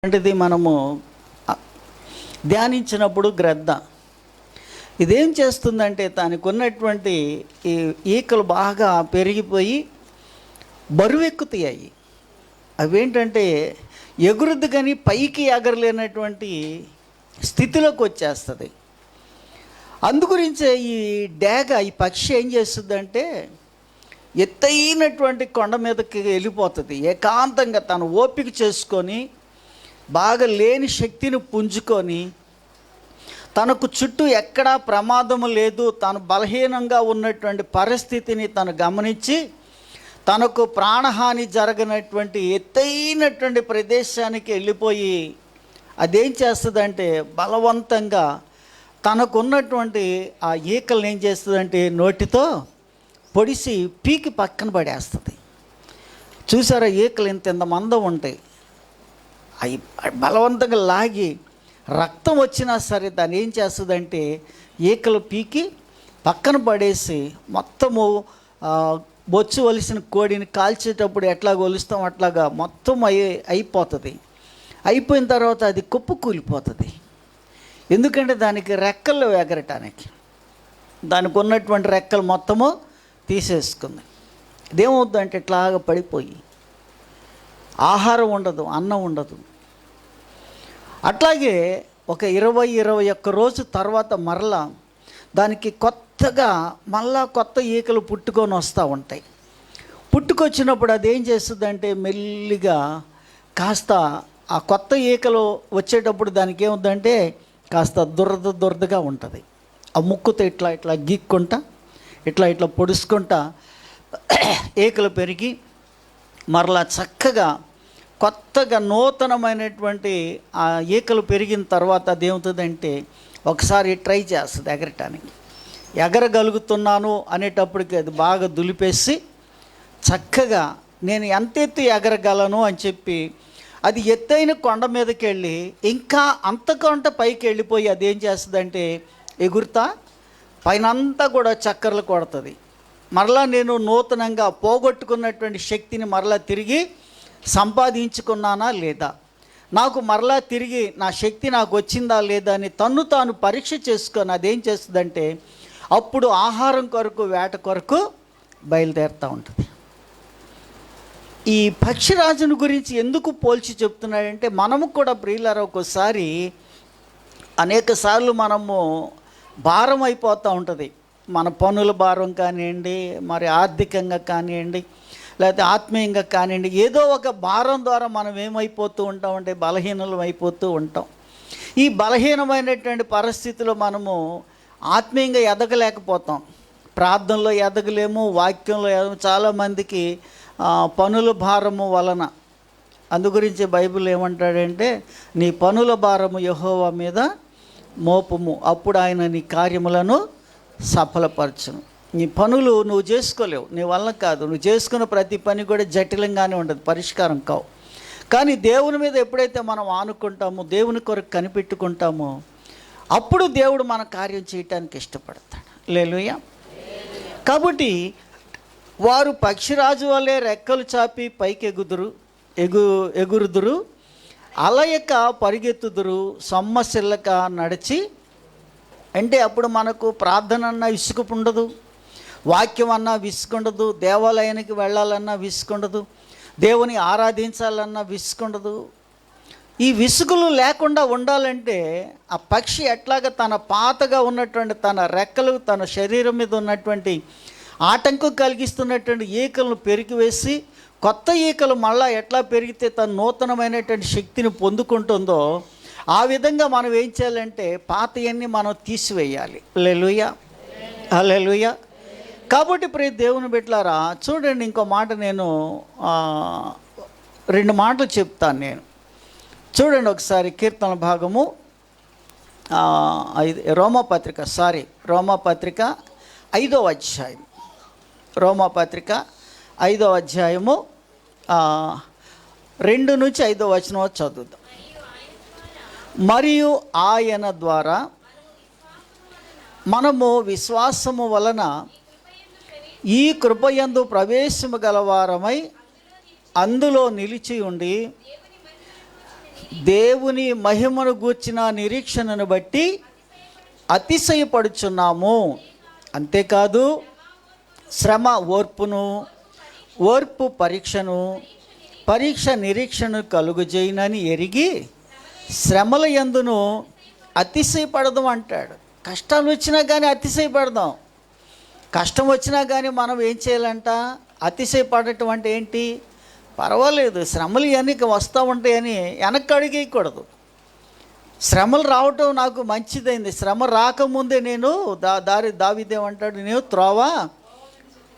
అలాంటిది మనము ధ్యానించినప్పుడు గ్రద్ద ఇదేం చేస్తుందంటే దానికి ఉన్నటువంటి ఈ ఈకలు బాగా పెరిగిపోయి బరువెక్కుతాయి. అవేంటంటే ఎగురుద్దు కానీ పైకి ఎగరలేనటువంటి స్థితిలోకి వచ్చేస్తుంది. అందుగురించే ఈ డేగ ఈ పక్షి ఏం చేస్తుందంటే ఎత్తైనటువంటి కొండ మీదకి వెళ్ళిపోతుంది. ఏకాంతంగా తను ఓపిక చేసుకొని బాగా లేని శక్తిని పుంజుకొని తనకు చుట్టూ ఎక్కడా ప్రమాదము లేదు, తను బలహీనంగా ఉన్నటువంటి పరిస్థితిని తను గమనించి తనకు ప్రాణహాని జరగనటువంటి ఎత్తైనటువంటి ప్రదేశానికి వెళ్ళిపోయి అదేం చేస్తుందంటే బలవంతంగా తనకున్నటువంటి ఆ ఈకలను ఏం చేస్తుందంటే నోటితో పొడిసి పీకి పక్కన పడేస్తుంది. చూసారా, ఈకలు ఇంత మందం ఉంటాయి. అవి బలవంతంగా లాగి రక్తం వచ్చినా సరే దాన్ని ఏం చేస్తుందంటే ఈకలు పీకి పక్కన పడేసి మొత్తము బొచ్చు వలిసిన కోడిని కాల్చేటప్పుడు ఎట్లా ఒలుస్తాం అట్లాగా మొత్తం అయిపోతుంది. అయిపోయిన తర్వాత అది కుప్పు కూలిపోతుంది. ఎందుకంటే దానికి రెక్కలు ఎగరటానికి దానికి ఉన్నటువంటి రెక్కలు మొత్తము తీసేసుకుంది. ఇదేమవుద్దంటే ఇట్లాగా పడిపోయి ఆహారం ఉండదు, అన్నం ఉండదు. అట్లాగే ఒక 20-21 రోజు తర్వాత మరలా దానికి కొత్తగా కొత్త ఈకలు పుట్టుకొని వస్తూ ఉంటాయి. పుట్టుకొచ్చినప్పుడు అదేం చేస్తుందంటే మెల్లిగా కాస్త ఆ కొత్త ఈకలు వచ్చేటప్పుడు దానికి ఏముందంటే కాస్త దురదగా ఉంటుంది. ఆ ముక్కుతో ఇట్లా గీక్కుంటా ఇట్లా పొడుచుకుంటా ఈకలు పెరిగి మరలా చక్కగా కొత్తగా నూతనమైనటువంటి ఆ ఈకలు పెరిగిన తర్వాత అదేమవుతుందంటే ఒకసారి ట్రై చేస్తుంది ఎగరటానికి. ఎగరగలుగుతున్నాను అనేటప్పటికి అది బాగా దులిపేసి చక్కగా నేను ఎంత ఎత్తు ఎగరగలను అని చెప్పి అది ఎత్తైన కొండ మీదకి వెళ్ళి ఇంకా అంతకంటే పైకి వెళ్ళిపోయి అదేం చేస్తుందంటే ఎగురుతా పైనంతా కూడా చక్కర్లు కొడుతుంది. మరలా నేను నూతనంగా పోగొట్టుకున్నటువంటి శక్తిని మరలా తిరిగి సంపాదించుకున్నానా లేదా, నాకు మరలా తిరిగి నా శక్తి నాకు వచ్చిందా లేదా అని తాను పరీక్ష చేసుకొని అదేం చేస్తుందంటే అప్పుడు ఆహారం కొరకు వేట కొరకు బయలుదేరుతూ ఉంటుంది. ఈ పక్షిరాజుని గురించి ఎందుకు పోల్చి చెప్తున్నాడంటే మనము కూడా ప్రియులారా ఒక్కోసారి అనేక సార్లు మనము భారం అయిపోతూ ఉంటుంది. మన పనుల భారం కానివ్వండి, మరి ఆర్థికంగా కానివ్వండి, లేకపోతే ఆత్మీయంగా కానివ్వండి, ఏదో ఒక భారం ద్వారా మనం ఏమైపోతూ ఉంటామంటే బలహీనలం అయిపోతూ ఉంటాం. ఈ బలహీనమైనటువంటి పరిస్థితిలో మనము ఆత్మీయంగా ఎదగలేకపోతాం, ప్రార్థనలో ఎదగలేము, వాక్యంలో చాలామందికి పనుల భారము వలన. అందుగురించి బైబిల్ ఏమంటాడంటే నీ పనుల భారము యెహోవా మీద మోపము, అప్పుడు ఆయన నీ కార్యములను సఫలపరచును. నీ పనులు నువ్వు చేసుకోలేవు, నీ వల్ల కాదు. నువ్వు చేసుకున్న ప్రతి పని కూడా జటిలంగానే ఉంటుంది, పరిష్కారం కావు. కానీ దేవుని మీద ఎప్పుడైతే మనం ఆనుకుంటామో, దేవుని కొరకు కనిపెట్టుకుంటామో, అప్పుడు దేవుడు మన కార్యం చేయటానికి ఇష్టపడతాడు. హల్లెలూయా. కాబట్టి వారు పక్షిరాజు వల్లే రెక్కలు చాపి పైకి ఎగురుదురు, అలయక పరిగెత్తుదురు, సొమ్మసిల్లక నడిచి. అంటే అప్పుడు మనకు ప్రార్థన అన్నా విసుగు ఉండదు, వాక్యం అన్నా విసుకుండదు, దేవాలయానికి వెళ్ళాలన్నా విసుకుండదు, దేవుని ఆరాధించాలన్నా విసుకుండదు. ఈ విసుగులు లేకుండా ఉండాలంటే ఆ పక్షి ఎట్లాగా తన పాతగా ఉన్నటువంటి తన రెక్కలు, తన శరీరం మీద ఉన్నటువంటి ఆటంకం కలిగిస్తున్నటువంటి ఈకలను పెరిగివేసి కొత్త ఈకలు మళ్ళా ఎట్లా పెరిగితే తన నూతనమైనటువంటి శక్తిని పొందుకుంటుందో ఆ విధంగా మనం ఏం చేయాలంటే పాతయన్ని మనం తీసివేయాలి. హల్లెలూయా, హల్లెలూయా. కాబట్టి ప్రియ దేవుని బిడ్డలారా చూడండి, ఇంకో మాట నేను 2 మాటలు చెప్తాను నేను. చూడండి ఒకసారి కీర్తన భాగము రోమాపత్రిక 5వ అధ్యాయం, రోమాపత్రిక 5వ అధ్యాయము 2 నుంచి 5వ వచనం చదువుదాం. మరియు ఆయన ద్వారా మనము విశ్వాసము వలన ఈ కృపయందు ప్రవేశము గలవారమై అందులో నిలిచి ఉండి దేవుని మహిమను గూర్చిన నిరీక్షణను బట్టి అతిశయపడుచున్నాము. అంతేకాదు శ్రమ ఓర్పును, ఓర్పు పరీక్షను, పరీక్ష నిరీక్షను కలుగుజేయునని ఎరిగి శ్రమల యందును అతిశయపడదాం అంటాడు. కష్టాలు వచ్చినా కానీ అతిశయపడదాం. కష్టం వచ్చినా కానీ మనం ఏం చేయాలంట? అతిశయపడటం అంటే ఏంటి? పర్వాలేదు, శ్రమలు ఇవన్నీ వస్తూ ఉంటాయని వెనక్కి అడిగేయకూడదు. శ్రమలు రావటం నాకు మంచిదైంది. శ్రమ రాకముందే నేను దావీదేమంటాడు, నేను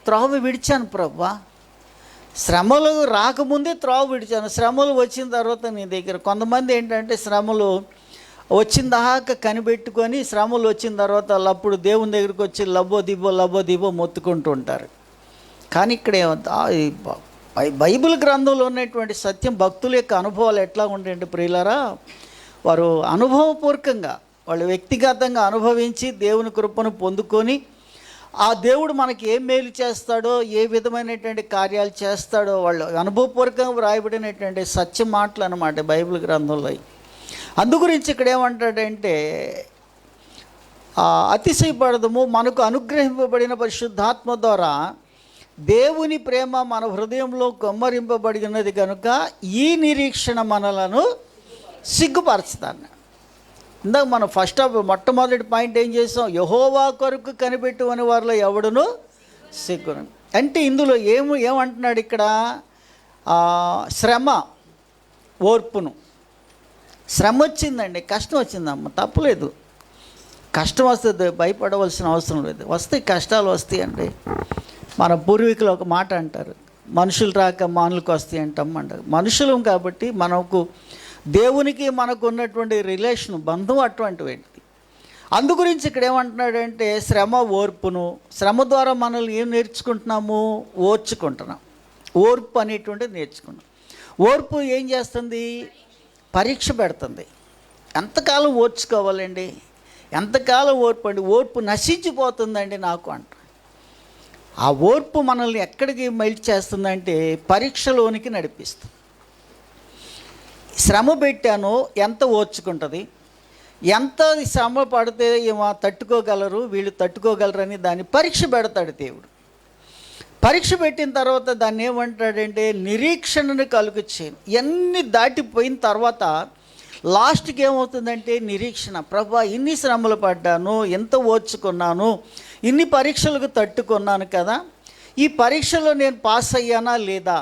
త్రోవ విడిచాను ప్రభువా. శ్రమలు రాకముందే త్రోవ విడిచాను. శ్రమలు వచ్చిన తర్వాత నీ దగ్గర. కొంతమంది ఏంటంటే శ్రమలు వచ్చిన దాకా కనిపెట్టుకొని శ్రమలు వచ్చిన తర్వాత అప్పుడు దేవుని దగ్గరికి వచ్చి లబ్బో దిబ్బో మొత్తుకుంటూ ఉంటారు. కానీ ఇక్కడ బైబిల్ గ్రంథంలో ఉన్నటువంటి సత్యం, భక్తుల యొక్క అనుభవాలు ఎట్లా ఉంటాయంటే ప్రియులారా, వారు అనుభవపూర్వకంగా వాళ్ళు వ్యక్తిగతంగా అనుభవించి దేవుని కృపను పొందుకొని ఆ దేవుడు మనకి ఏం మేలు చేస్తాడో, ఏ విధమైనటువంటి కార్యాలు చేస్తాడో వాళ్ళు అనుభవపూర్వకంగా వ్రాయబడినటువంటి సత్య మాటలు అన్నమాట బైబిల్ గ్రంథంలో. అందు గురించి ఇక్కడ ఏమంటాడంటే, అతిశయపడదము, మనకు అనుగ్రహింపబడిన పరిశుద్ధాత్మ ద్వారా దేవుని ప్రేమ మన హృదయంలో కొమ్మరింపబడినది కనుక ఈ నిరీక్షణ మనలను సిగ్గుపరచుతాను. ఇందాక మనం మొట్టమొదటి పాయింట్ ఏం చేసాం? యెహోవా కొరకు కనిపెట్టుకునే వారిలో ఎవడును సిగ్గును. అంటే ఇందులో ఏమంటున్నాడు ఇక్కడ? శ్రమ ఓర్పును. శ్రమ వచ్చిందండి, కష్టం వచ్చిందమ్మ, తప్పులేదు. కష్టం వస్తుంది, భయపడవలసిన అవసరం లేదు. వస్తాయి, కష్టాలు వస్తాయండి. మన పూర్వీకులు ఒక మాట అంటారు, మనుషులు రాక మానులకు వస్తాయి అంటారు. మనుషులం కాబట్టి మనకు దేవునికి మనకు ఉన్నటువంటి రిలేషన్, బంధం అటువంటివి. అందు గురించి ఇక్కడ ఏమంటున్నాడంటే శ్రమ ఓర్పును. శ్రమ ద్వారా మనల్ని ఏం నేర్చుకుంటున్నాము? ఓర్చుకుంటున్నాం. ఓర్పు అనేటువంటిది నేర్చుకున్నాం. ఓర్పు ఏం చేస్తుంది? పరీక్ష పెడుతుంది. ఎంతకాలం ఓర్చుకోవాలండి? ఎంతకాలం ఓర్పు అండి? ఓర్పు నశించిపోతుందండి నాకు అంట. ఆ ఓర్పు మనల్ని ఎక్కడికి మైల్ చేస్తుందంటే పరీక్షలోనికి నడిపిస్తుంది. శ్రమ పెట్టాను, ఎంత ఓర్చుకుంటుంది, ఎంత శ్రమ పడితే ఏమో తట్టుకోగలరు, వీళ్ళు తట్టుకోగలరని దాన్ని పరీక్ష పెడతాడు దేవుడు. పరీక్ష పెట్టిన తర్వాత దాన్ని ఏమంటాడంటే నిరీక్షణను కలుగు చేయను. ఇవన్నీ దాటిపోయిన తర్వాత లాస్ట్కి ఏమవుతుందంటే నిరీక్షణ. ప్రభా, ఇన్ని శ్రమలు పడ్డాను, ఎంత ఓర్చుకున్నాను, ఇన్ని పరీక్షలకు తట్టుకున్నాను కదా, ఈ పరీక్షలో నేను పాస్ అయ్యానా లేదా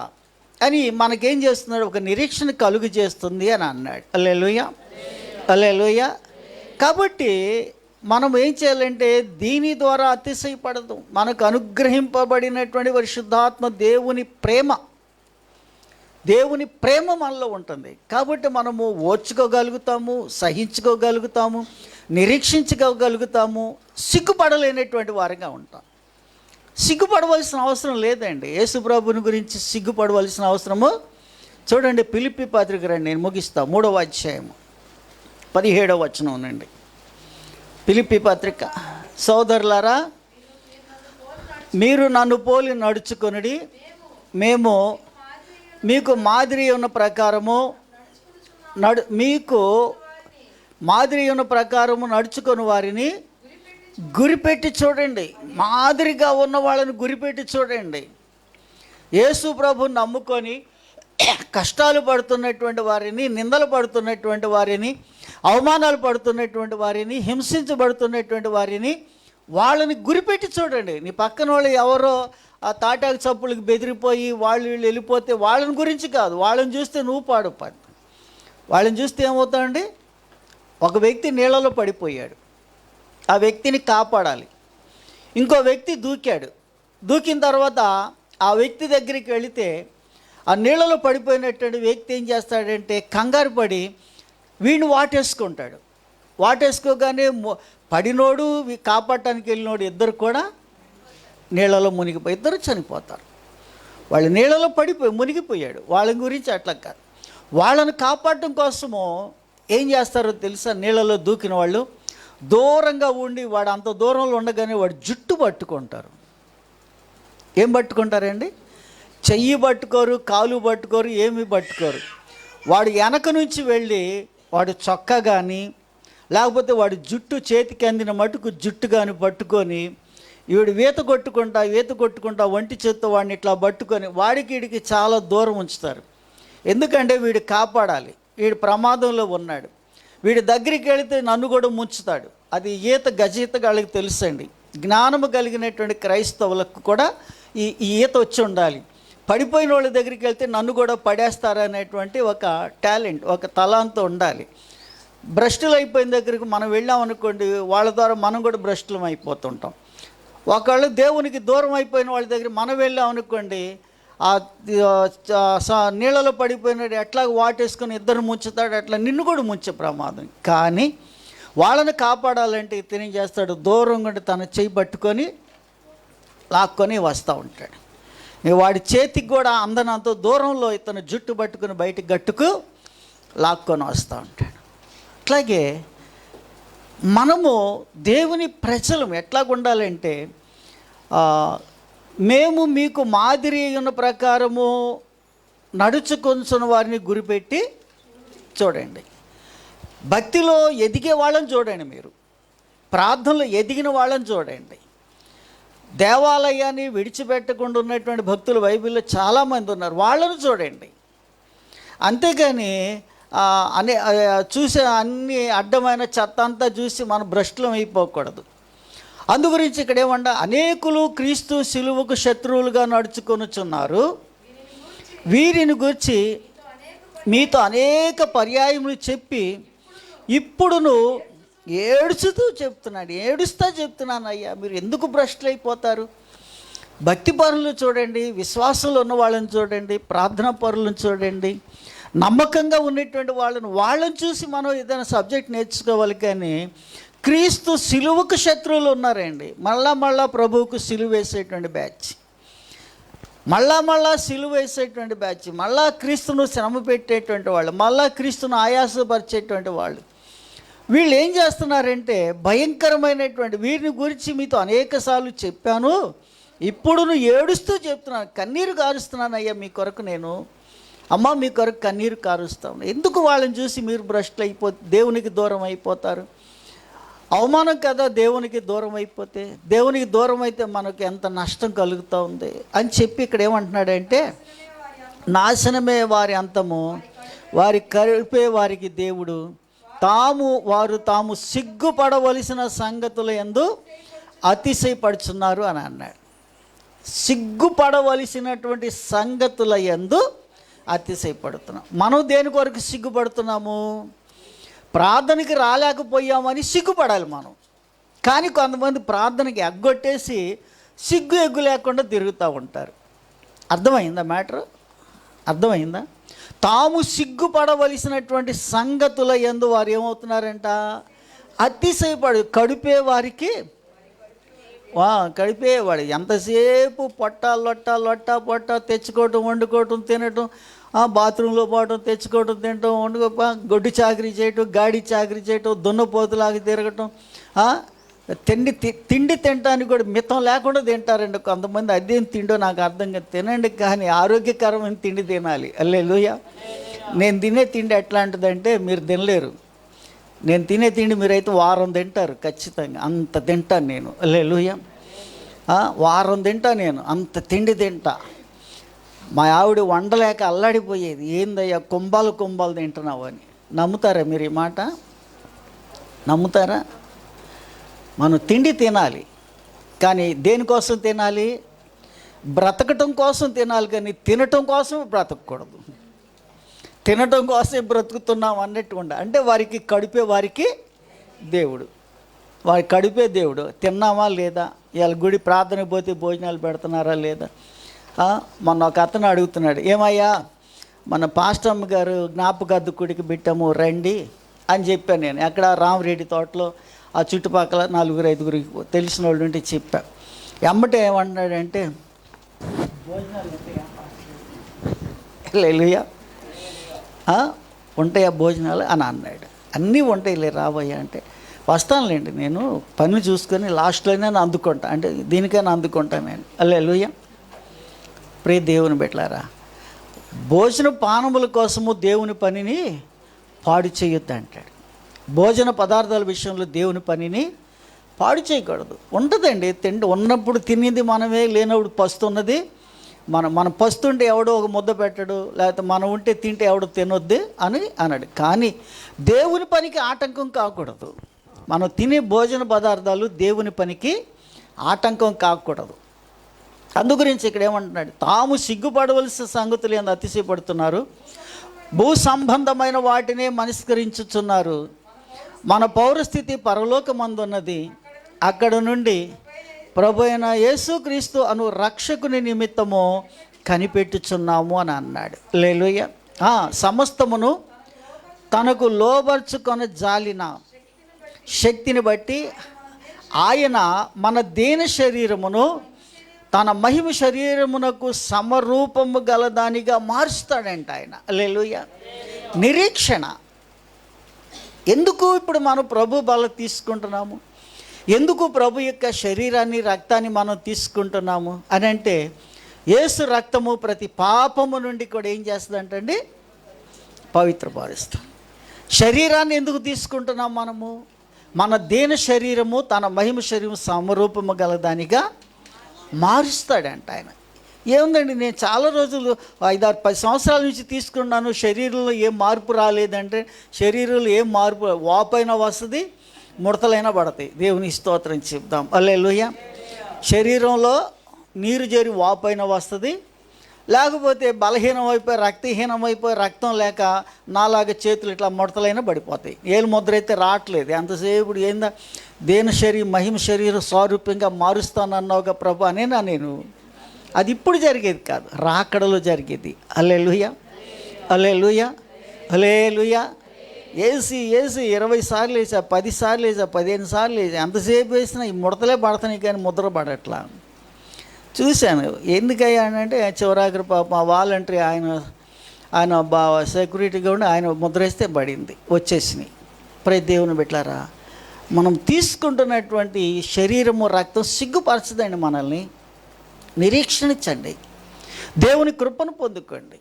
అని మనకేం చేస్తున్నాడు? ఒక నిరీక్షణ కలుగు చేస్తుంది అని అన్నాడు. హల్లెలూయా, హల్లెలూయా. కాబట్టి మనం ఏం చేయాలంటే దీని ద్వారా అతిశయపడదు. మనకు అనుగ్రహింపబడినటువంటి పరిశుద్ధాత్మ దేవుని ప్రేమ మనలో ఉంటుంది. కాబట్టి మనము ఓర్చుకోగలుగుతాము, సహించుకోగలుగుతాము, నిరీక్షించుకోగలుగుతాము, సిగ్గుపడలేనటువంటి వారిగా ఉంటాం. సిగ్గుపడవలసిన అవసరం లేదండి. యేసు ప్రభుని గురించి సిగ్గుపడవలసిన అవసరము చూడండి. ఫిలిప్పీ పత్రిక రండి, నేను ముగిస్తాను. 3వ అధ్యాయము 17వ వచనం నుండి. ఫిలిప్పీ పత్రిక. సోదరులారా, మీరు నన్ను పోలి నడుచుకొనుడి, మేము మీకు మాదిరి ఉన్న ప్రకారము నడుచుకొని వారిని గురిపెట్టి చూడండి. మాదిరిగా ఉన్న వాళ్ళని గురిపెట్టి చూడండి. యేసు ప్రభుని నమ్ముకొని కష్టాలు పడుతున్నటువంటి వారిని, నిందలు పడుతున్నటువంటి వారిని, అవమానాలు పడుతున్నటువంటి వారిని, హింసించబడుతున్నటువంటి వారిని, వాళ్ళని గురిపెట్టి చూడండి. నీ పక్కన వాళ్ళు ఎవరో ఆ తాటాకు చప్పులకి బెదిరిపోయి వీళ్ళు వెళ్ళిపోతే వాళ్ళని గురించి కాదు, వాళ్ళని చూస్తే నువ్వు పాడుపడు. వాళ్ళని చూస్తే ఏమవుతాడండి? ఒక వ్యక్తి నీళ్ళలో పడిపోయాడు, ఆ వ్యక్తిని కాపాడాలి. ఇంకో వ్యక్తి దూకిన తర్వాత ఆ వ్యక్తి దగ్గరికి వెళితే ఆ నీళ్ళలో పడిపోయినటువంటి వ్యక్తి ఏం చేస్తాడంటే కంగారు పడి వీడిని వాటేసుకుంటాడు. వాటేసుకోగానే పడినోడు కాపాడటానికి వెళ్ళినోడు ఇద్దరు కూడా నీళ్ళలో మునిగిపోయి ఇద్దరు చనిపోతారు. వాళ్ళు నీళ్ళలో మునిగిపోయాడు. వాళ్ళ గురించి అట్లా కాదు, వాళ్ళని కాపాడటం కోసము ఏం చేస్తారో తెలుసా? నీళ్ళలో దూకిన వాళ్ళు దూరంగా ఉండి వాడు అంత దూరంలో ఉండగానే వాడు జుట్టు పట్టుకుంటారు. ఏం పట్టుకుంటారండి? చెయ్యి పట్టుకోరు, కాలు పట్టుకోరు, ఏమి పట్టుకోరు. వాడు వెనక నుంచి వెళ్ళి వాడు చొక్కా కానీ లేకపోతే వాడి జుట్టు చేతికి అందిన మటుకు జుట్టు కానీ పట్టుకొని వీడు ఈత కొట్టుకుంటా ఒంటి చేత్తో వాడిని ఇట్లా పట్టుకొని వాడికి వీడికి చాలా దూరం ఉంచుతారు. ఎందుకంటే వీడు కాపాడాలి, వీడు ప్రమాదంలో ఉన్నాడు, వీడి దగ్గరికి వెళితే నన్ను కూడా ముంచుతాడు. అది గజీతగాళ్ళకి తెలుసండి. జ్ఞానము కలిగినటువంటి క్రైస్తవులకు కూడా ఈ ఈత వచ్చి ఉండాలి. పడిపోయిన వాళ్ళ దగ్గరికి వెళ్తే నన్ను కూడా పడేస్తారనేటువంటి ఒక టాలెంట్, ఒక తలాంతో ఉండాలి. భ్రష్టులు అయిపోయిన దగ్గరికి మనం వెళ్ళామనుకోండి, వాళ్ళ ద్వారా మనం కూడా భ్రష్టులం అయిపోతుంటాం. ఒకళ్ళు దేవునికి దూరం అయిపోయిన వాళ్ళ దగ్గర మనం వెళ్ళామనుకోండి, ఆ నీళ్ళలో పడిపోయినాడు ఎట్లా వాటేసుకొని ఇద్దరు ముంచుతాడు, అట్లా నిన్ను కూడా ముంచే ప్రమాదం. కానీ వాళ్ళని కాపాడాలంటే ఇతను చేస్తాడు, దూరంగా తన చేయి పట్టుకొని లాక్కొని వస్తూ ఉంటాడు. వాడి చేతికి కూడా అందనంత దూరంలో ఇతను జుట్టు పట్టుకుని బయటికి గట్టుకు లాక్కొని వస్తూ ఉంటాడు. అట్లాగే మనము దేవుని ప్రజలం ఎట్లా ఉండాలంటే, మేము మీకు మాదిరి ఉన్న ప్రకారము నడుచుకొంచున్న వారిని గురిపెట్టి చూడండి. భక్తిలో ఎదిగే వాళ్ళని చూడండి, మీరు ప్రార్థనలో ఎదిగిన వాళ్ళని చూడండి. దేవాలయాన్ని విడిచిపెట్టకుండా ఉన్నటువంటి భక్తులు బైబిల్లో చాలామంది ఉన్నారు, వాళ్ళను చూడండి. అంతేగాని చూసే అన్ని అడ్డమైన చెత్త అంతా చూసి మనం భ్రష్టులం అయిపోకూడదు. అందుగురించి ఇక్కడ ఏమంటే, అనేకులు క్రీస్తు శిలువకు శత్రువులుగా నడుచుకొనుచున్నారు, వీరిని గురించి మీతో అనేక పర్యాయములు చెప్పి ఇప్పుడును ఏడుస్తా చెప్తున్నాను అయ్యా, మీరు ఎందుకు భ్రష్టులు అయిపోతారు? భక్తి పరులు చూడండి, విశ్వాసంలో ఉన్న వాళ్ళని చూడండి, ప్రార్థనా పరులను చూడండి, నమ్మకంగా ఉన్నటువంటి వాళ్ళని చూసి మనం ఏదైనా సబ్జెక్ట్ నేర్చుకోవాలి. కానీ క్రీస్తు సిలువకు శత్రువులు ఉన్నారండి. మళ్ళా ప్రభువుకు సిలువ వేసేటువంటి బ్యాచ్, మళ్ళా సిలువ వేసేటువంటి బ్యాచ్, మళ్ళా క్రీస్తును శ్రమ పెట్టేటువంటి వాళ్ళు, మళ్ళా క్రీస్తును ఆయాసపరిచేటువంటి వాళ్ళు. వీళ్ళు ఏం చేస్తున్నారంటే, భయంకరమైనటువంటి వీరిని గురించి మీతో అనేకసార్లు చెప్పాను, ఇప్పుడు నువ్వు ఏడుస్తూ చెప్తున్నాను, కన్నీరు కారుస్తున్నాను అయ్యా మీ కొరకు, నేను అమ్మ మీ కొరకు కన్నీరు కారుస్తాను. ఎందుకు వాళ్ళని చూసి మీరు భ్రష్టులు దేవునికి దూరం అయిపోతారు? అవమానం కదా దేవునికి దూరం అయిపోతే. దేవునికి దూరం అయితే మనకు ఎంత నష్టం కలుగుతూ ఉంది అని చెప్పి ఇక్కడ ఏమంటున్నాడంటే, నాశనమే వారి అంతము, వారి కరిపే వారికి దేవుడు, వారు తాము సిగ్గుపడవలసిన సంగతుల యందు అతిశయపడుచున్నారు అని అన్నాడు. సిగ్గుపడవలసినటువంటి సంగతుల యందు అతిశయపడుతున్నాం. మనం దేని కొరకు సిగ్గుపడుతున్నాము? ప్రార్థనకి రాలేకపోయామని సిగ్గుపడాలి మనం. కానీ కొంతమంది ప్రార్థనకి ఎగ్గొట్టేసి ఎగ్గు లేకుండా తిరుగుతూ ఉంటారు. అర్థమైందా మ్యాటర్? అర్థమైందా? తాము సిగ్గుపడవలసినటువంటి సంగతుల యందు వారు ఏమవుతున్నారంట? కడిపే వారికి కడిపేవాడు. ఎంతసేపు పొట్ట తెచ్చుకోవటం, వండుకోవటం, తినటం, బాత్రూంలో పోవటం, తెచ్చుకోవటం, తినటం, గొడ్డు చాకరీ చేయటం, గాడి చాకరీ చేయటం, దున్నపోతులాగా తిరగటం, తిండి తినడానికి కూడా మితం లేకుండా తింటారండి కొంతమంది. అదేం తిండో నాకు అర్థం కాదు. తినండి, కానీ ఆరోగ్యకరమైన తిండి తినాలి. హల్లెలూయా. నేను తినే తిండి ఎట్లాంటిదంటే మీరు తినలేరు. నేను తినే తిండి మీరైతే వారం తింటారు ఖచ్చితంగా. అంత తింటాను నేను. హల్లెలూయా. వారం తింటా నేను, అంత తిండి తింటా. మా ఆవిడ వండలేక అల్లాడిపోయేది, ఏందయ్యా కుంభాలు తింటున్నావు అని. నమ్ముతారా మీరు ఈ మాట? నమ్ముతారా? మనం తిండి తినాలి, కానీ దేనికోసం తినాలి? బ్రతకటం కోసం తినాలి, కానీ తినటం కోసం బ్రతకూడదు. తినటం కోసమే బ్రతుకుతున్నాం అన్నట్టు ఉండాలి. అంటే వారికి కడిపే వారికి దేవుడు, వారి కడిపే దేవుడు. తిన్నామా లేదా? ఇవాళ గుడి ప్రార్థనకు పోతే భోజనాలు పెడుతున్నారా లేదా? మొన్న ఒక అతను అడుగుతున్నాడు, ఏమయ్యా మన పాస్టమ్మ గారు జ్ఞాపకార్థ గుడికి పెట్టాము రండి అని చెప్పాను నేను. ఎక్కడ రామరెడ్డి తోటలో ఆ చుట్టుపక్కల 4-5 తెలిసిన వాళ్ళు ఉంటే చెప్పా. ఎమ్మటే ఏమంటున్నాడంటే, భోజనాలు హల్లెలూయా ఉంటాయా భోజనాలు అని అన్నాడు. అన్నీ ఉంటాయిలే రాబోయా అంటే, వస్తానులేండి నేను పని చూసుకొని లాస్ట్లోనే అందుకుంటా, అంటే దీనికైనా అందుకుంటాను నేను. హల్లెలూయా. ప్రియ దేవుని బిడ్డలారా, భోజన పానముల కోసము దేవుని పనిని పాడు చేయొద్దు అంటాడు. భోజన పదార్థాల విషయంలో దేవుని పనిని పాడు చేయకూడదు. ఉంటుందండి, తిండి ఉన్నప్పుడు తినేది మనమే, లేనప్పుడు పస్తున్నది మనం పస్తుంటే ఎవడో ఒక ముద్ద పెట్టడు, లేకపోతే మనం ఉంటే తింటే ఎవడో తినొద్దు అని అన్నాడు. కానీ దేవుని పనికి ఆటంకం కాకూడదు. మనం తినే భోజన పదార్థాలు దేవుని పనికి ఆటంకం కాకూడదు. అందు గురించి ఇక్కడ ఏమంటున్నాడు, తాము సిగ్గుపడవలసిన సంగతులు ఏందో అతిశయపడుతున్నారు, భూ సంబంధమైన వాటినే మనస్కరించుచున్నారు. మన పౌరస్థితి పరలోకమందున్నది, అక్కడ నుండి ప్రభు అయిన యేసుక్రీస్తు అను రక్షకుని నిమిత్తము కనిపెట్టుచున్నాము అని అన్నాడు. హల్లెలూయా. సమస్తమును తనకు లోబర్చుకొని జాలిన శక్తిని బట్టి ఆయన మన దేన శరీరమును తన మహిమ శరీరమునకు సమరూపము గలదానిగా మారుస్తాడంట ఆయన. హల్లెలూయా. నిరీక్షణ. ఎందుకు ఇప్పుడు మనం ప్రభు బల తీసుకుంటున్నాము, ఎందుకు ప్రభు యొక్క శరీరాన్ని రక్తాన్ని మనం తీసుకుంటున్నాము అని అంటే, యేసు రక్తము ప్రతి పాపము నుండి కూడా ఏం చేస్తుందంటండి, పవిత్రపరుస్తుంది. శరీరాన్ని ఎందుకు తీసుకుంటున్నాం మనము, మన దేన శరీరము తన మహిమ శరీరము సమరూపము గలదానిగా మారుస్తాడంట ఆయన. ఏముందండి, నేను చాలా రోజులు 5-10 సంవత్సరాల నుంచి తీసుకున్నాను, శరీరంలో ఏం మార్పు రాలేదంటే, శరీరంలో ఏం మార్పు, వాపైనా వస్తుంది, ముడతలైనా పడతాయి. దేవుని స్తోత్రం చెప్దాం. హల్లెలూయా. శరీరంలో నీరు చేరి వాపైనా వస్తుంది, లేకపోతే బలహీనం అయిపోయి రక్తహీనం అయిపోయి రక్తం లేక నాలాగా చేతులు ఇట్లా ముడతలైనా పడిపోతాయి. ఏలు ముద్ర అయితే రావట్లేదు. ఎంతసేపు ఏందా దేన శరీరం మహిమ శరీరం స్వరూపంగా మారుస్తానన్నావుగా ప్రభు అనేనా నేను. అది ఇప్పుడు జరిగేది కాదు, రాకడలో జరిగేది. హల్లెలూయా, హల్లెలూయా, హల్లెలూయా. ఏసి 20 సార్లు వేసా, 10 సార్లు వేసా, 15 సార్లు వేసా, ఎంతసేపు వేసినా ఈ ముడతలే పడతాయి కానీ ముద్ర పడట్లా. చూశాను. ఎందుకయ్యా అంటే చివరాఖరి పాప మా వాలంటరీ ఆయన సెక్యూరిటీగా ఉండి ఆయన ముద్ర వేస్తే పడింది, వచ్చేసినాయి. ప్రతి దేవుని బిడ్డలారా, మనం తీసుకుంటున్నటువంటి శరీరము రక్తం సిగ్గుపరచదండి మనల్ని. నిరీక్షణించండి, దేవుని కృపను పొందుకోండి.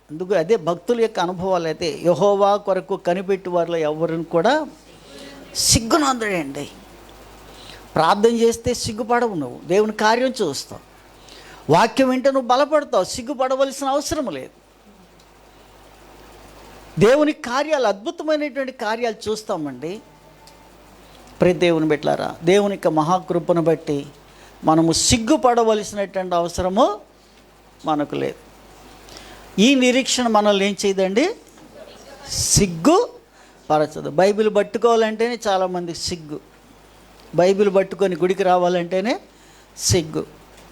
అందుకు అదే భక్తుల యొక్క అనుభవాలు. అయితే యెహోవా కొరకు కనిపెట్టి వారిలో ఎవరిని కూడా సిగ్గునందడండి. ప్రార్థన చేస్తే సిగ్గుపడవు, నువ్వు దేవుని కార్యం చూస్తావు. వాక్యం వింటే నువ్వు బలపడతావు, సిగ్గుపడవలసిన అవసరం లేదు. దేవుని కార్యాలు, అద్భుతమైనటువంటి కార్యాలు చూస్తామండి. ప్రతి దేవుని బిడ్డలారా, దేవుని యొక్క మహాకృపను బట్టి మనము సిగ్గుపడవలసినటువంటి అవసరము మనకు లేదు. ఈ నిరీక్షణ మనల్ని ఏం చేయదండి, సిగ్గుపరచదు. బైబిల్ పట్టుకోవాలంటేనే చాలామందికి సిగ్గు, బైబిల్ పట్టుకొని గుడికి రావాలంటేనే సిగ్గు.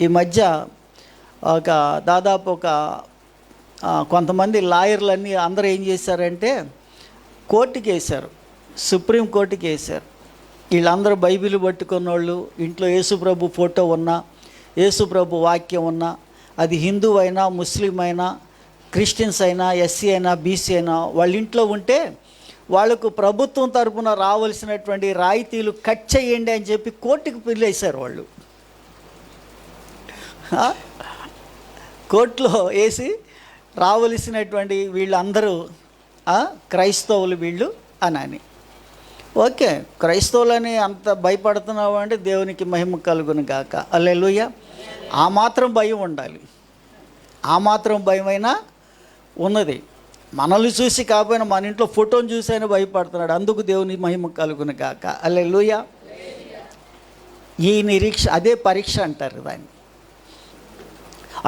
ఈ మధ్య దాదాపు కొంతమంది లాయర్లన్నీ అందరూ ఏం చేశారంటే కోర్టుకి వేశారు, సుప్రీం కోర్టుకి వేశారు. వీళ్ళందరూ బైబిల్ పట్టుకున్న వాళ్ళు, ఇంట్లో యేసుప్రభు ఫోటో ఉన్నా, యేసుప్రభు వాక్యం ఉన్నా, అది హిందూ అయినా ముస్లిం అయినా క్రిస్టియన్స్ అయినా ఎస్సీ అయినా బీసీ అయినా, వాళ్ళ ఇంట్లో ఉంటే వాళ్లకు ప్రభుత్వం తరపున రావాల్సినటువంటి రాయితీలు కట్ చేయండి అని చెప్పి కోర్టుకు పిల్లేశారు. వాళ్ళు కోర్టులో వేసి రావలసినటువంటి వీళ్ళందరూ క్రైస్తవులు వీళ్ళు అని. ఓకే, క్రైస్తవులని అంత భయపడుతున్నావు అంటే దేవునికి మహిమ కలుగును గాక. హల్లెలూయా. ఆ మాత్రం భయం ఉండాలి, ఆ మాత్రం భయమైనా ఉన్నది. మనల్ని చూసి కాకపోయినా మన ఇంట్లో ఫోటోని చూసి అయినా భయపడుతున్నాడు, అందుకు దేవుని మహిమ కలుగును గాక. హల్లెలూయా. ఈ నిరీక్ష, అదే పరీక్ష అంటారు దాన్ని.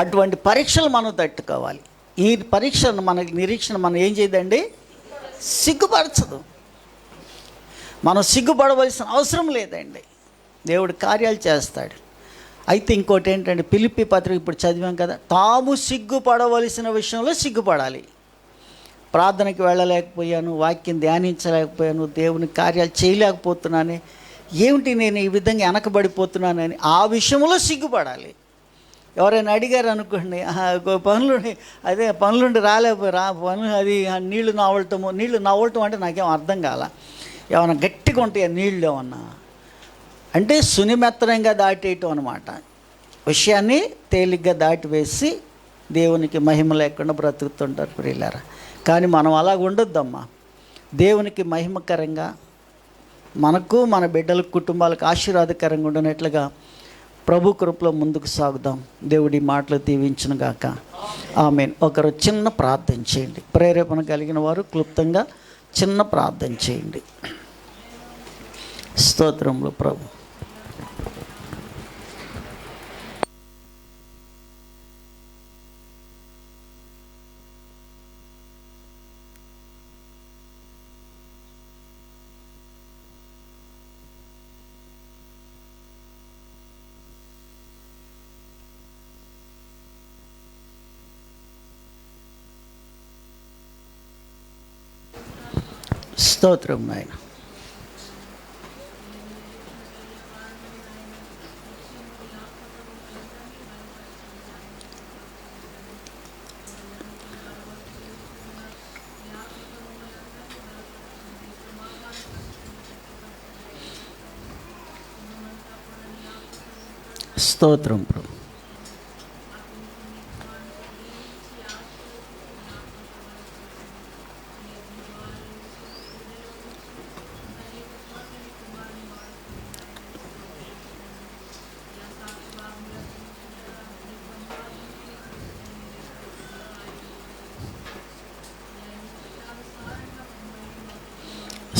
అటువంటి పరీక్షలు మనం తట్టుకోవాలి. ఈ పరీక్షను మనకి నిరీక్షణ మనం ఏం చేయదండి, సిగ్గుపరచదు. మనం సిగ్గుపడవలసిన అవసరం లేదండి, దేవుడు కార్యాలు చేస్తాడు. అయితే ఇంకోటి ఏంటంటే, ఫిలిప్పీ పత్రిక ఇప్పుడు చదివాం కదా, తాము సిగ్గుపడవలసిన విషయంలో సిగ్గుపడాలి. ప్రార్థనకి వెళ్ళలేకపోయాను, వాక్యం ధ్యానించలేకపోయాను, దేవుని కార్యాలు చేయలేకపోతున్నాను, ఏమిటి నేను ఈ విధంగా వెనకబడిపోతున్నానని ఆ విషయంలో సిగ్గుపడాలి. ఎవరైనా అడిగారు అనుకోండి, పనులుండి రాలేకపోయి పనులు, అది నీళ్లు నవ్వటం అంటే నాకేం అర్థం కాల. ఏమన్నా గట్టిగా ఉంటాయి నీళ్ళు, ఏమన్నా అంటే సునిమెత్తనంగా దాటేయటం అనమాట. విషయాన్ని తేలిగ్గా దాటివేసి దేవునికి మహిమ లేకుండా బ్రతుకుతుంటారు ప్రియులారా. కానీ మనం అలాగ ఉండొద్దమ్మా. దేవునికి మహిమకరంగా, మనకు మన బిడ్డలకు కుటుంబాలకు ఆశీర్వాదకరంగా ఉండనట్లుగా ప్రభు కృపలో ముందుకు సాగుదాం. దేవుడి మాటలు దీవించును గాక. ఆమేన్. ఒకరు చిన్న ప్రార్థన చేయండి. ప్రేరేపణ కలిగిన వారు క్లుప్తంగా చిన్న ప్రార్థన చేయండి. స్తోత్రములు ప్రభు. స్తోత్రం నాయన. స్తోత్రం ప్రభు.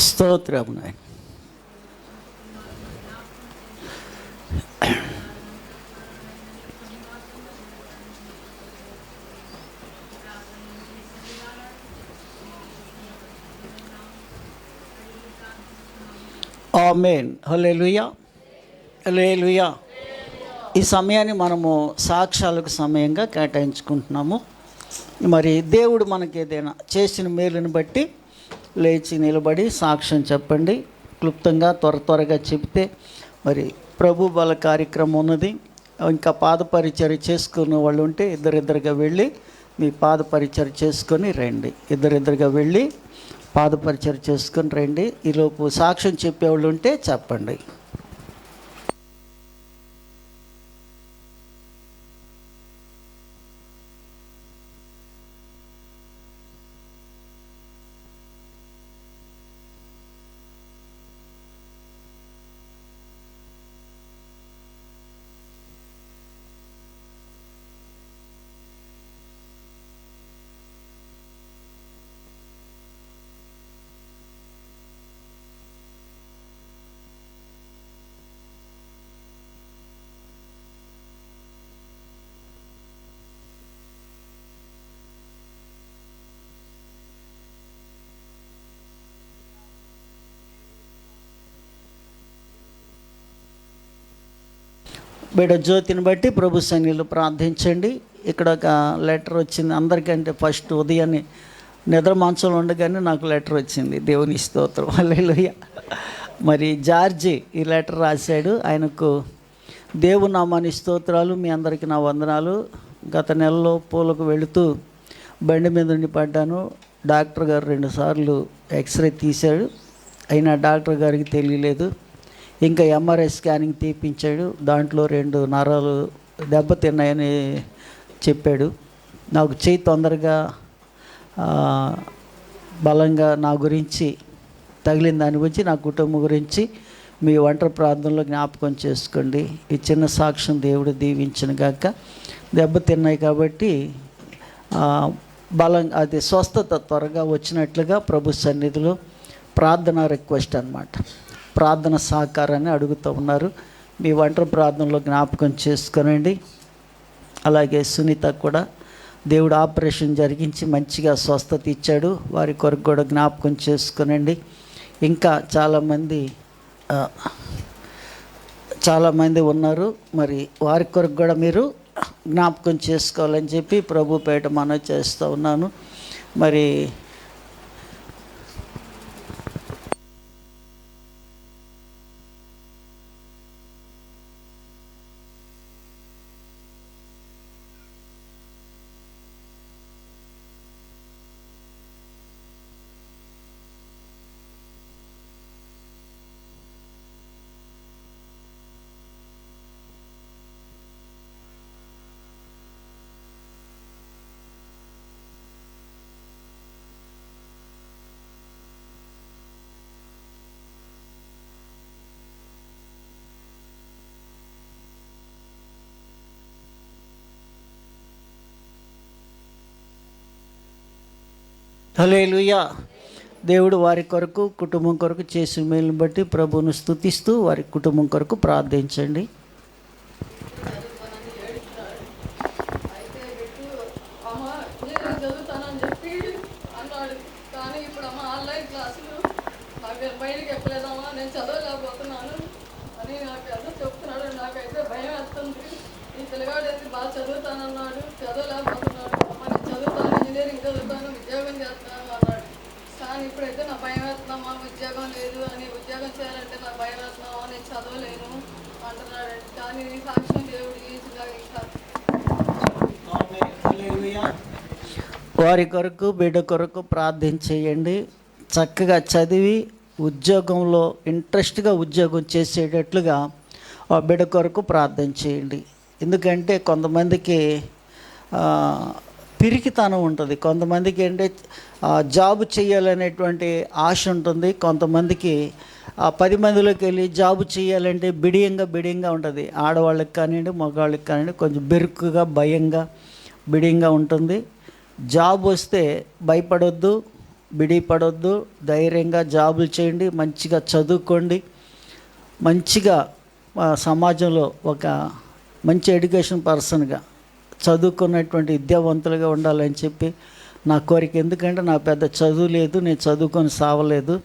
స్తోత్రం నాయన. ఆమేన్. హల్లెలూయా, హల్లెలూయా. ఈ సమయాన్ని మనము సాక్ష్యాలకు సమయంగా కేటాయించుకుంటున్నాము. మరి దేవుడు మనకి ఏదైనా చేసిన మేలుని బట్టి లేచి నిలబడి సాక్ష్యం చెప్పండి. క్లుప్తంగా త్వరగా చెప్తే మరి ప్రభు బల కార్యక్రమం ఉన్నది. ఇంకా పాదపరిచర్య చేసుకున్న వాళ్ళు ఉంటే ఇద్దరిద్దరుగా వెళ్ళి మీ పాదపరిచర్య చేసుకొని రండి. ఇద్దరిద్దరుగా వెళ్ళి పాదపరిచర్య చేసుకొని రండి. ఈలోపు సాక్ష్యం చెప్పేవాళ్ళు ఉంటే చెప్పండి. బిడ్డ జ్యోతిని బట్టి ప్రభు సన్నిధిలో ప్రార్థించండి. ఇక్కడ ఒక లెటర్ వచ్చింది అందరికంటే. ఫస్ట్ ఉదయాన్నే నిద్ర మంచంలో ఉండగానే నాకు లెటర్ వచ్చింది. దేవుని స్తోత్రం, హల్లెలూయా. మరి జార్జి ఈ లెటర్ రాశాడు. ఆయనకు దేవుని నామాని స్తోత్రాలు. మీ అందరికీ నా వందనాలు. గత నెలలో పూలకు వెళుతూ బండి మీద ఉండి పడ్డాను. డాక్టర్ గారు 2 సార్లు ఎక్స్రే తీశాడు. అయినా డాక్టర్ గారికి తెలియలేదు. ఇంకా ఎంఆర్ఐ స్కానింగ్ తీపించాడు. దాంట్లో 2 నరాలు దెబ్బతిన్నాయని చెప్పాడు. నాకు చెయ్యి తొందరగా బలంగా నా గురించి తగిలిన దాని గురించి, నా కుటుంబం గురించి మీ ఒంటరి ప్రార్థనలో జ్ఞాపకం చేసుకోండి. ఈ చిన్న సాక్ష్యం దేవుడు దీవించిన గాక. దెబ్బతిన్నాయి కాబట్టి బలం అది స్వస్థత త్వరగా వచ్చినట్లుగా ప్రభు సన్నిధిలో ప్రార్థన రిక్వెస్ట్ అన్నమాట. ప్రార్థన సహకారాన్ని అడుగుతూ ఉన్నారు. మీ ఒంటరి ప్రార్థనలో జ్ఞాపకం చేసుకునండి. అలాగే సునీత కూడా దేవుడు ఆపరేషన్ జరిగించి మంచిగా స్వస్థత ఇచ్చాడు. వారి కొరకు కూడా జ్ఞాపకం చేసుకునండి. ఇంకా చాలామంది ఉన్నారు. మరి వారి కొరకు కూడా మీరు జ్ఞాపకం చేసుకోవాలని చెప్పి ప్రభు పేట మనవి చేస్తూ ఉన్నాను. మరి హల్లెలూయా. దేవుడు వారి కొరకు కుటుంబం కొరకు చేసిన మేలుని బట్టి ప్రభువును స్తుతిస్తూ వారి కుటుంబం కొరకు ప్రార్థించండి. బయటికి ఎక్కలేదమ్మా, నేను చదవలేకపోతున్నాను అని నాకు అందరూ చెప్తున్నాడు. నాకైతే భయం వేస్తుంది. ఈ పిల్లగాడు అయితే బాగా చదువుతానన్నాడు, చదవలేకపోతున్నాడు. అమ్మ నేను చదువుతాను, ఇంజనీరింగ్ చదువుతాను, ఉద్యోగం చేస్తాను అన్నాడు. కానీ ఇప్పుడైతే నాకు భయం వేస్తున్నామా, ఉద్యోగం లేదు అని, ఉద్యోగం చేయాలంటే నాకు భయం వేస్తున్నామా, నేను చదవలేను అంటున్నాడు. కానీ సాక్ష్యం దేవుడు వారి కొరకు బిడ్డ కొరకు ప్రార్థన చేయండి. చక్కగా చదివి ఉద్యోగంలో ఇంట్రెస్ట్గా ఉద్యోగం చేసేటట్లుగా ఆ బిడ్డ కొరకు ప్రార్థన చేయండి. ఎందుకంటే కొంతమందికి పిరికితనం ఉంటుంది, కొంతమందికి అంటే జాబ్ చేయాలనేటువంటి ఆశ ఉంటుంది, కొంతమందికి 10 మందిలోకి వెళ్ళి జాబ్ చేయాలంటే బిడియంగా ఉంటుంది. ఆడవాళ్ళకి కానివ్వండి, మగవాళ్ళకి కానివ్వండి, కొంచెం బెరుకుగా భయంగా బిడియంగా ఉంటుంది. జాబ్ వస్తే భయపడొద్దు, బిడిపడొద్దు, ధైర్యంగా జాబులు చేయండి, మంచిగా చదువుకోండి, మంచిగా సమాజంలో ఒక మంచి ఎడ్యుకేషన్ పర్సన్గా చదువుకున్నటువంటి విద్యావంతులుగా ఉండాలని చెప్పి నా కోరిక. ఎందుకంటే నాకు పెద్ద చదువు లేదు, నేను చదువుకొని సావలేదు.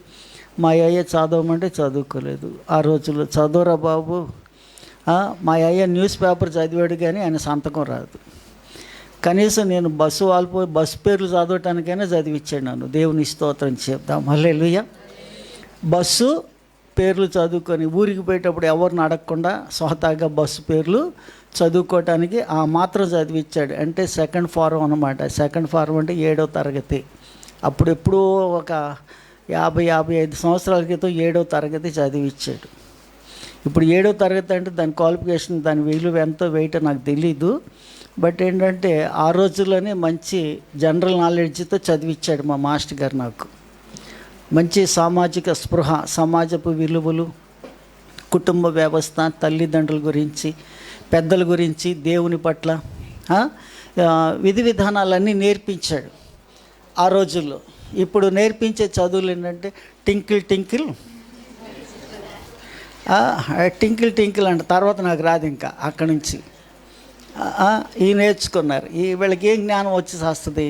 మా అయ్య చదవమంటే చదువుకోలేదు. ఆ రోజుల్లో చదువురా బాబు, మా అయ్య న్యూస్ పేపర్ చదివాడు కానీ ఆయన సంతకం రాదు. కనీసం నేను బస్సు పేర్లు చదవటానికైనా చదివించాడు నన్ను. దేవుని స్తోత్రం చెప్దాం. హల్లెలూయా. బస్సు పేర్లు చదువుకొని ఊరికి పోయేటప్పుడు ఎవరిని అడగకుండా స్వతహాగా బస్సు పేర్లు చదువుకోవటానికి ఆ మాత్రం చదివించాడు. అంటే సెకండ్ ఫారం అన్నమాట. సెకండ్ ఫారం అంటే 7వ తరగతి. అప్పుడెప్పుడూ ఒక 50-55 సంవత్సరాల క్రితం 7వ తరగతి చదివించాడు. ఇప్పుడు 7వ తరగతి అంటే దాని క్వాలిఫికేషన్, దాని విలువ ఎంతో వెయిట్ నాకు తెలీదు. బట్ ఏంటంటే ఆ రోజుల్లోనే మంచి జనరల్ నాలెడ్జ్తో చదివించాడు మా మాస్టర్ గారు నాకు. మంచి సామాజిక స్పృహ, సమాజపు విలువలు, కుటుంబ వ్యవస్థ, తల్లిదండ్రుల గురించి, పెద్దల గురించి, దేవుని పట్ల విధి విధానాలన్నీ నేర్పించాడు ఆ రోజుల్లో. ఇప్పుడు నేర్పించే చదువులు ఏంటంటే టింకిల్ టింకిల్ అంట. తర్వాత నాకు రాదు ఇంకా అక్కడి నుంచి. ఈ నేర్చుకున్నారు. వీళ్ళకి ఏం జ్ఞానం వచ్చి వస్తుంది?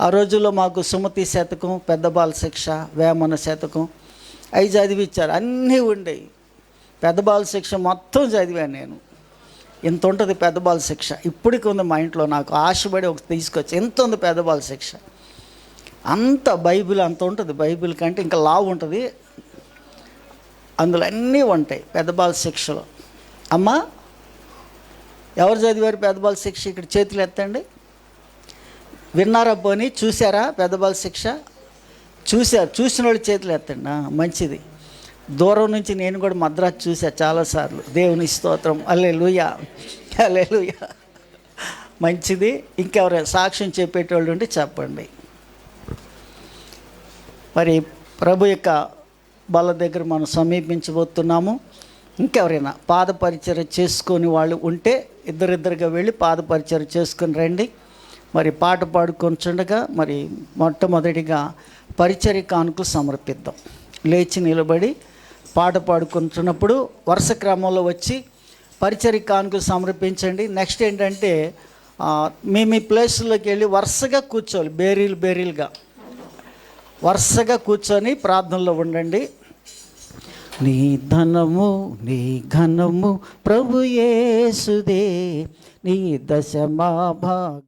ఆ రోజుల్లో మాకు సుమతి శతకం, పెద్ద బాల శిక్ష, వేమన శతకం అవి చదివించారు. అన్నీ ఉండేవి. పెద్ద బాల శిక్ష మొత్తం చదివాను నేను. ఇంత ఉంటుంది పెద్ద బాల శిక్ష. ఇప్పటికి ఉంది మా ఇంట్లో. నాకు ఆశపడి ఒక తీసుకొచ్చి ఎంత ఉంది పెద్ద బాల శిక్ష. అంత బైబిల్ అంత ఉంటుంది. బైబిల్ కంటే ఇంకా లావు ఉంటుంది. అందులో అన్నీ ఉంటాయి పెద్ద బాల శిక్షలో. అమ్మా, ఎవరు చదివారు పెద్ద బాల శిక్ష? ఇక్కడ చేతులు ఎత్తండి. విన్నారా? పోనీ చూసారా పెద్ద బాల శిక్ష? చూశారు. చూసిన వాళ్ళు చేతులు ఎత్తండి. మంచిది. దూరం నుంచి నేను కూడా మద్రాసు చూసా చాలాసార్లు. దేవుని స్తోత్రం. హల్లెలూయా, హల్లెలూయా. మంచిది. ఇంకెవరైనా సాక్ష్యం చెప్పేటోళ్ళు ఉంటే చెప్పండి. మరి ప్రభు యొక్క బల దగ్గర మనం సమీపించబోతున్నాము. ఇంకెవరైనా పాదపరిచర్య చేసుకొని వాళ్ళు ఉంటే ఇద్దరిద్దరుగా వెళ్ళి పాదపరిచర్య చేసుకొని రండి. మరి పాట పాడుకొంచుండగా మరి మొట్టమొదటిగా పరిచర్య కానుకలు సమర్పిద్దాం. లేచి నిలబడి పాట పాడుకుంటున్నప్పుడు వరుస క్రమంలో వచ్చి పరిచర్య కానుకలు సమర్పించండి. నెక్స్ట్ ఏంటంటే మీ ప్లేస్లోకి వెళ్ళి వరుసగా కూర్చోవాలి. బేరీలుగా వరుసగా కూర్చొని ప్రార్థనలో ఉండండి. నీ ధనము నీ ఘనము ప్రభు యేసుదే, నీ దశమా భాగ